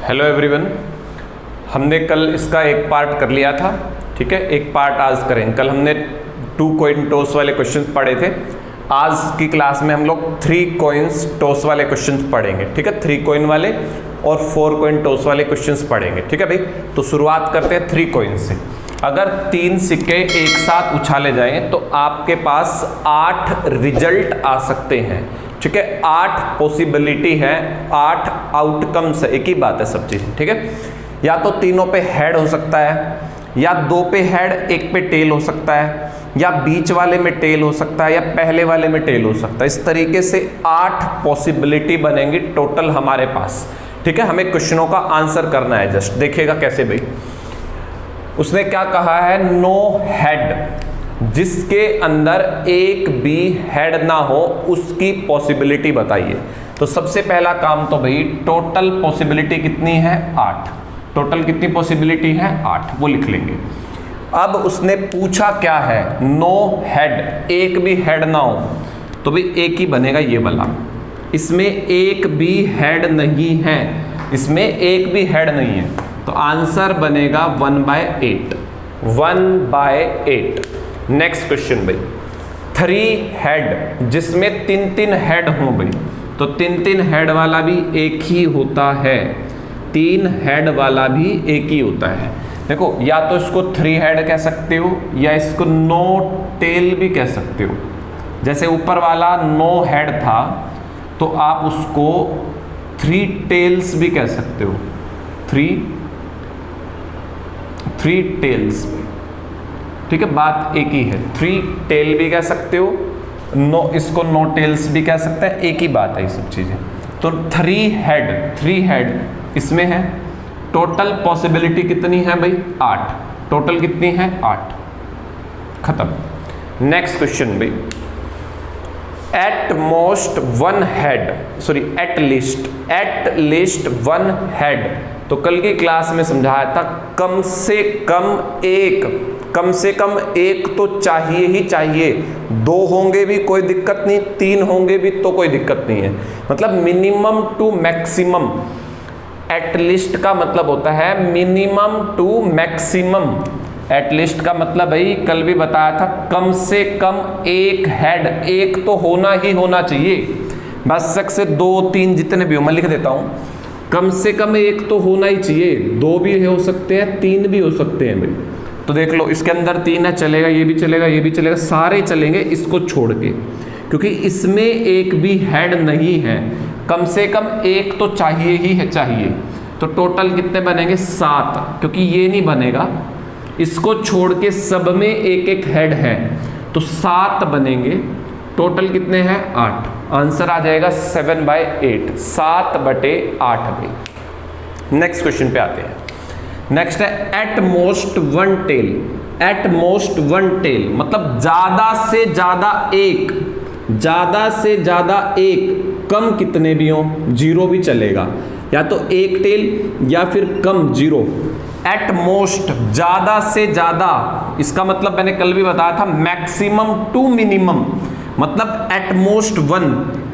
Hello everyone, हमने कल इसका एक पार्ट कर लिया था। ठीक है, एक पार्ट आज करेंगे। कल हमने 2 कॉइन टॉस वाले क्वेश्चंस पढ़े थे। आज की क्लास में हम लोग 3 कॉइन्स टॉस वाले क्वेश्चंस पढ़ेंगे। ठीक है, 3 कॉइन वाले और 4 कॉइन टॉस वाले क्वेश्चंस पढ़ेंगे। ठीक है भाई, तो शुरुआत करते हैं 3 कॉइन से। अगर 3 सिक्के एक साथ उछाले जाएं तो आपके पास 8 रिजल्ट आ सकते हैं। ठीक है, 8 पॉसिबिलिटी है, 8 आउटकम्स है। एक ही बात है सब चीज। ठीक है, या तो तीनों पे हेड हो सकता है, या 2 पे हेड 1 पे टेल हो सकता है, या बीच वाले में टेल हो सकता है, या पहले वाले में टेल हो सकता है। इस तरीके से 8 पॉसिबिलिटी बनेंगी टोटल हमारे पास। ठीक है, हमें क्वेश्चनों का आंसर करना है। जस्ट देखिएगा कैसे भाई। उसने क्या कहा है, नो हेड, जिसके अंदर एक भी हेड ना हो उसकी पॉसिबिलिटी बताइए। तो सबसे पहला काम तो भाई टोटल पॉसिबिलिटी कितनी है, 8। टोटल कितनी पॉसिबिलिटी है, 8, वो लिख लेंगे। अब उसने पूछा क्या है, नो हेड, एक भी हेड ना हो। तो भाई एक ही बनेगा ये वाला। इसमें एक भी हेड नहीं है, इसमें एक भी हेड नहीं है, तो आंसर बनेगा 1/8। 1/8। नेक्स्ट क्वेश्चन भाई, 3 हेड, जिसमें 3 हेड हो भाई, तो 3 हेड वाला भी एक ही होता है। 3 हेड वाला भी एक ही होता है। देखो, या तो इसको 3 हेड कह सकते हो, या इसको नो टेल भी कह सकते हो। जैसे ऊपर वाला नो हेड था, तो आप उसको 3 टेल्स भी कह सकते हो। 3 टेल्स। ठीक है, बात एक ही है। 3 टेल भी कह सकते हो, इसको नो टेल्स भी कह सकते हैं, एक ही बात है ये सब चीजें। तो 3 हेड इसमें है। टोटल पॉसिबिलिटी कितनी है भाई, 8। टोटल कितनी है, 8। खत्म। नेक्स्ट क्वेश्चन भाई, एट लीस्ट 1 हेड। तो कल की क्लास में समझाया था कम से कम एक तो चाहिए ही चाहिए। 2 होंगे भी कोई दिक्कत नहीं, 3 होंगे भी तो कोई दिक्कत नहीं है। मतलब मिनिमम टू मैक्सिमम। एटलीस्ट का मतलब होता है मिनिमम टू मैक्सिमम। एटलीस्ट का मतलब भाई कल भी बताया था, कम से कम एक हेड, एक तो होना ही होना चाहिए। बस से 2 3 जितने भी हो, मैं लिख देता हूं, कम से कम एक तो होना ही चाहिए। 2 भी हो सकते हैं, 3 भी हो सकते हैं भाई। तो देख लो, इसके अंदर 3 है, चलेगा, ये भी चलेगा, ये भी चलेगा, सारे चलेंगे इसको छोड़ के, क्योंकि इसमें एक भी हेड नहीं है। कम से कम एक तो चाहिए ही है, चाहिए। तो टोटल कितने बनेंगे, 7, क्योंकि ये नहीं बनेगा। इसको छोड़ के सब में एक एक हेड है, तो 7 बनेंगे। टोटल कितने हैं, 8। आंसर आ जाएगा 7/8, 7/8 भाई। नेक्स्ट क्वेश्चन पे आते हैं। नेक्स्ट है at most 1 tail. At most 1 tail मतलब ज्यादा से ज्यादा एक, ज्यादा से ज्यादा एक, कम कितने भी हो, 0 भी चलेगा, या तो 1 टेल या फिर कम 0। एट मोस्ट ज्यादा से ज्यादा, इसका मतलब मैंने कल भी बताया था मैक्सिमम टू मिनिमम। मतलब एट मोस्ट 1,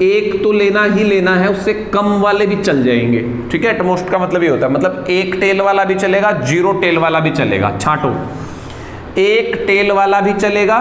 एक तो लेना ही लेना है, उससे कम वाले भी चल जाएंगे। ठीक है, एट मोस्ट का मतलब ये होता है, मतलब 1 टेल वाला भी चलेगा, 0 टेल वाला भी चलेगा। छांटो, 1 टेल वाला भी चलेगा,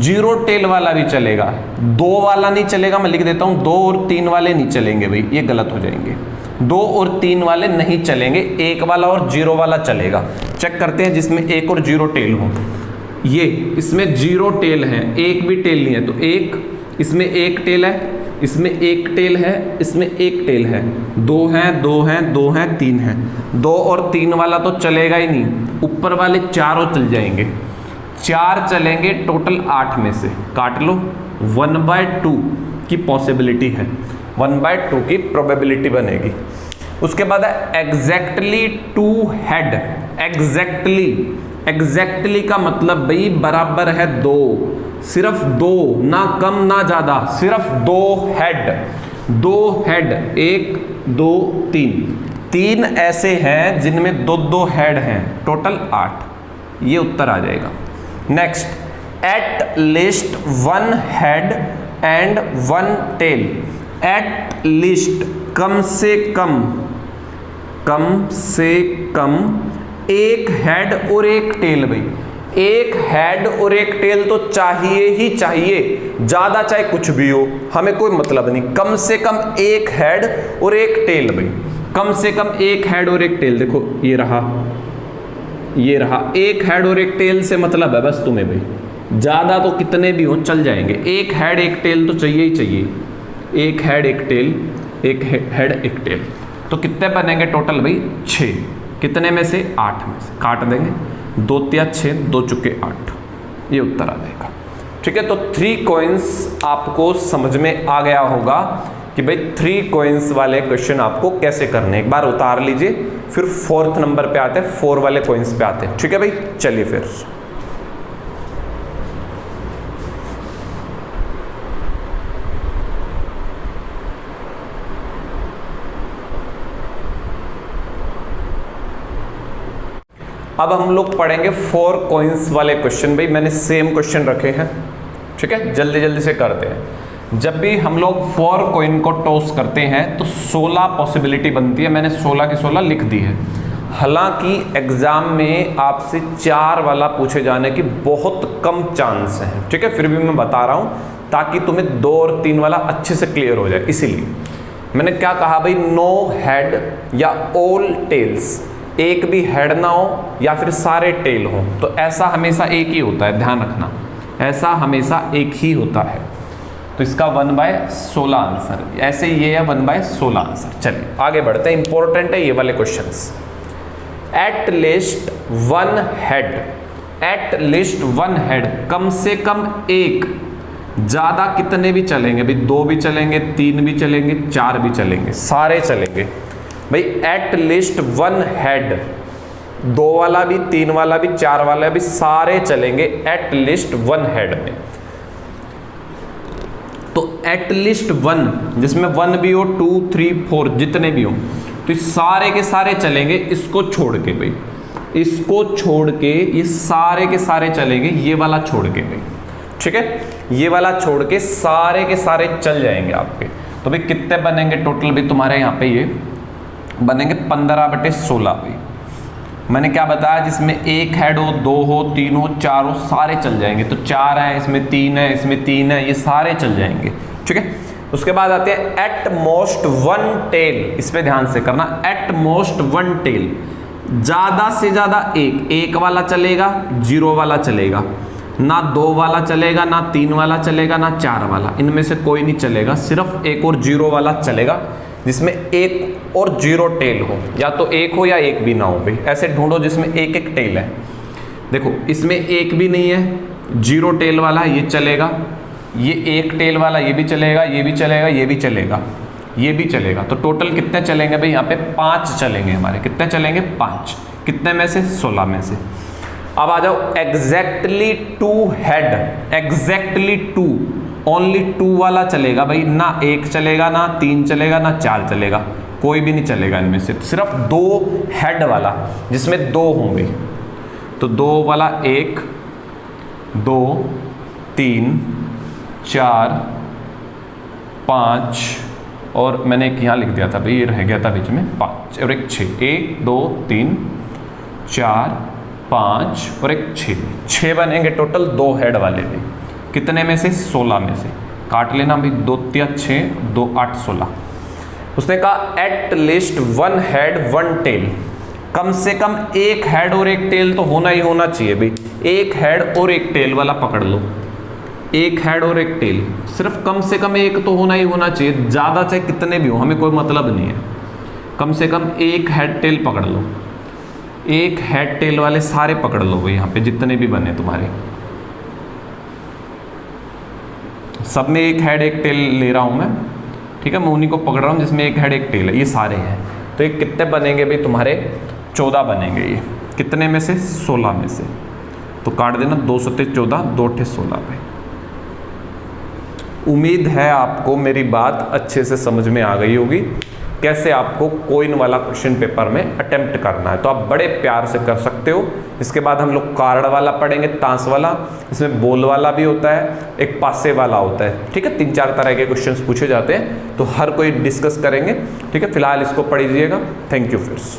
0 टेल वाला भी चलेगा, 2 वाला नहीं चलेगा। मैं लिख देता हूं, 2 और 3 वाले नहीं चलेंगे भाई, ये गलत हो जाएंगे। 2 और 3 वाले नहीं चलेंगे, 1 वाला और 0 वाला चलेगा। चेक करते हैं जिसमें 1 और 0 टेल हो। ये इसमें 0 टेल है, 1 भी टेल नहीं है, तो 1, इसमें 1 टेल है, इसमें 1 टेल है, इसमें 1 टेल है, 2 हैं, 2 हैं, 2 हैं, 3 हैं। 2 और 3 वाला तो चलेगा ही नहीं, ऊपर वाले चारों चल जाएंगे। 4 चलेंगे टोटल 8 में से, काट लो। 1/2 की पॉसिबिलिटी है, 1/2 की प्रोबेबिलिटी बनेगी। उसके बाद है एग्जैक्टली 2 हेड। एग्जैक्टली का मतलब भाई बराबर है 2, सिर्फ 2, ना कम ना ज्यादा, सिर्फ 2 हेड। 2 हेड, 1 2 3 ऐसे हैं जिनमें 2 हेड हैं, टोटल 8। ये उत्तर आ जाएगा। Next, at least 1 head and 1 tail. At least कम से कम कम से कम एक हेड और एक टेल। भाई एक हेड और एक टेल तो चाहिए ही चाहिए, ज्यादा चाहे कुछ भी हो, हमें कोई मतलब नहीं। कम से कम एक हेड और एक टेल। भाई कम से कम एक हेड और एक टेल। देखो ये रहा, ये रहा, एक हेड और एक टेल से मतलब है बस तुम्हें। भाई ज्यादा तो कितने भी हो चल जाएंगे, एक हेड एक टेल तो चाहिए ही चाहिए। एक हेड एक टेल, एक हेड एक टेल, तो कितने बनेंगे टोटल भाई? 6। कितने में से? 8 में से। काट देंगे, 2 तिया 6, 2 चुके 8, ये उत्तर आ जाएगा। ठीक है, तो 3 कॉइन्स आपको समझ में आ गया होगा कि भाई 3 कॉइन्स वाले क्वेश्चन आपको कैसे करने। एक बार उतार लीजिए, फिर 4th नंबर पे आते हैं, 4 वाले कॉइन्स पे आते हैं। ठीक है भाई, चलिए फिर अब हम लोग पढ़ेंगे 4 कॉइन्स वाले क्वेश्चन। भाई मैंने सेम क्वेश्चन रखे हैं, ठीक है, जल्दी जल्दी से करते हैं। जब भी हम लोग 4 कॉइन को टॉस करते हैं तो 16 पॉसिबिलिटी बनती है। मैंने 16 की 16 लिख दी है। हालांकि एग्जाम में आपसे 4 वाला पूछे जाने की बहुत कम चांस हैं, ठीक है, फिर भी मैं बता रहा हूं ताकि तुम्हें 2 और 3 वाला अच्छे से क्लियर हो जाए। इसीलिए मैंने क्या कहा भाई, नो हेड या ऑल टेल्स, एक भी हेड ना हो या फिर सारे टेल हो, तो ऐसा हमेशा एक ही होता है, ध्यान रखना, ऐसा हमेशा एक ही होता है। तो इसका 1/16 आंसर, ऐसे ये है 1/16 आंसर। चलिए आगे बढ़ते हैं, इंपॉर्टेंट है ये वाले questions. At least 1 head, at least 1 head, कम से कम एक, ज्यादा कितने भी चलेंगे भाई, 2 भी चलेंगे, 3 भी चलेंगे, 4 भी चलेंगे, सारे चलेंगे भाई। एट लीस्ट 1 हेड, 2 वाला भी, 3 वाला भी, 4 वाला भी, सारे चलेंगे एट लीस्ट 1 हेड में। तो एट लीस्ट 1 जिसमें 1 भी हो, 2, 3, 4 जितने भी हो, तो ये सारे के सारे चलेंगे, इसको छोड़ के भाई, इसको छोड़ के ये सारे के सारे चलेंगे, ये वाला छोड़ के भाई, ठीक है, ये वाला छोड़ के सारे के सारे चल जाएंगे आपके। तो भाई कितने बनेंगे टोटल भी तुम्हारे यहाँ पे? ये बनेंगे 15/16 भाई। मैंने क्या बताया, जिसमें एक हेड हो, 2 हो, 3 हो, 4 हो, सारे चल जाएंगे। तो 4 है, इसमें 3 है, इसमें 3 है, ये सारे चल जाएंगे, ठीक है। उसके बाद आते हैं एट मोस्ट 1 टेल, इस पे ध्यान से करना, एट मोस्ट 1 टेल, ज्यादा से ज्यादा एक वाला चलेगा, 0 वाला चलेगा, ना 2 वाला चलेगा, ना 3 वाला चलेगा, ना 4 वाला, इनमें से कोई नहीं चलेगा, सिर्फ 1 और 0 वाला चलेगा, जिसमें 1 और 0 टेल हो, या तो 1 हो या 1 भी ना हो भाई। ऐसे ढूंढो जिसमें 1 टेल है। देखो इसमें 1 भी नहीं है, 0 टेल वाला ये चलेगा, ये 1 टेल वाला ये भी चलेगा, ये भी चलेगा, ये भी चलेगा, ये भी चलेगा। तो टोटल कितने चलेंगे भाई? यहाँ पे 5 चलेंगे हमारे। कितने चलेंगे? 5। कितने में से? 16 में से। अब आ जाओ एग्जैक्टली 2 हेड, एग्जैक्टली 2, ओनली 2 वाला चलेगा भाई, ना 1 चलेगा, ना 3 चलेगा, ना 4 चलेगा, कोई भी नहीं चलेगा इनमें से, सिर्फ 2 हेड वाला जिसमें 2 होंगे। तो 2 वाला 1, 2, 3, 4, 5 और मैंने एक यहाँ लिख दिया था भाई, ये रह गया था बीच में, 5 और एक 6, 1, 2, 3, 4, 5 और एक 6 बनेंगे टोटल 2 हेड वाले भी। कितने में से? 16 में से। काट लेना भाई, 2 तिया 6, 2 8 16। उसने कहा एट लीस्ट 1 हेड 1 टेल, कम से कम एक हेड और एक टेल तो होना ही होना चाहिए भाई। एक हेड और एक टेल वाला पकड़ लो, एक हेड और एक टेल, सिर्फ कम से कम एक तो होना ही होना चाहिए, ज़्यादा चाहे कितने भी हो, हमें कोई मतलब नहीं है। कम से कम एक हेड टेल पकड़ लो, एक हेड टेल वाले सारे पकड़ लो भाई, यहाँ पे जितने भी बने तुम्हारे, सब में एक हेड एक टेल ले रहा हूँ मैं, ठीक है, मैं उन्हीं को पकड़ रहा हूँ जिसमें एक हेड एक टेल है, ये सारे हैं। तो ये कितने बनेंगे भाई तुम्हारे? 14 बनेंगे ये। कितने में से? 16 में से। तो काट देना, 2 सत्ते 14, 2 अट्ठे 16 पे। उम्मीद है आपको मेरी बात अच्छे से समझ में आ गई होगी। कैसे आपको कोइन वाला क्वेश्चन पेपर में अटेम्प्ट करना है, तो आप बड़े प्यार से कर सकते हो। इसके बाद हम लोग कार्ड वाला पढ़ेंगे, ताश वाला, इसमें बॉल वाला भी होता है, एक पासे वाला होता है, ठीक है। 3-4 तरह के क्वेश्चंस पूछे जाते हैं, तो हर कोई डिस्कस करेंगे, ठीक है। फिलहाल इसको पढ़ लीजिएगा। Thank you friends.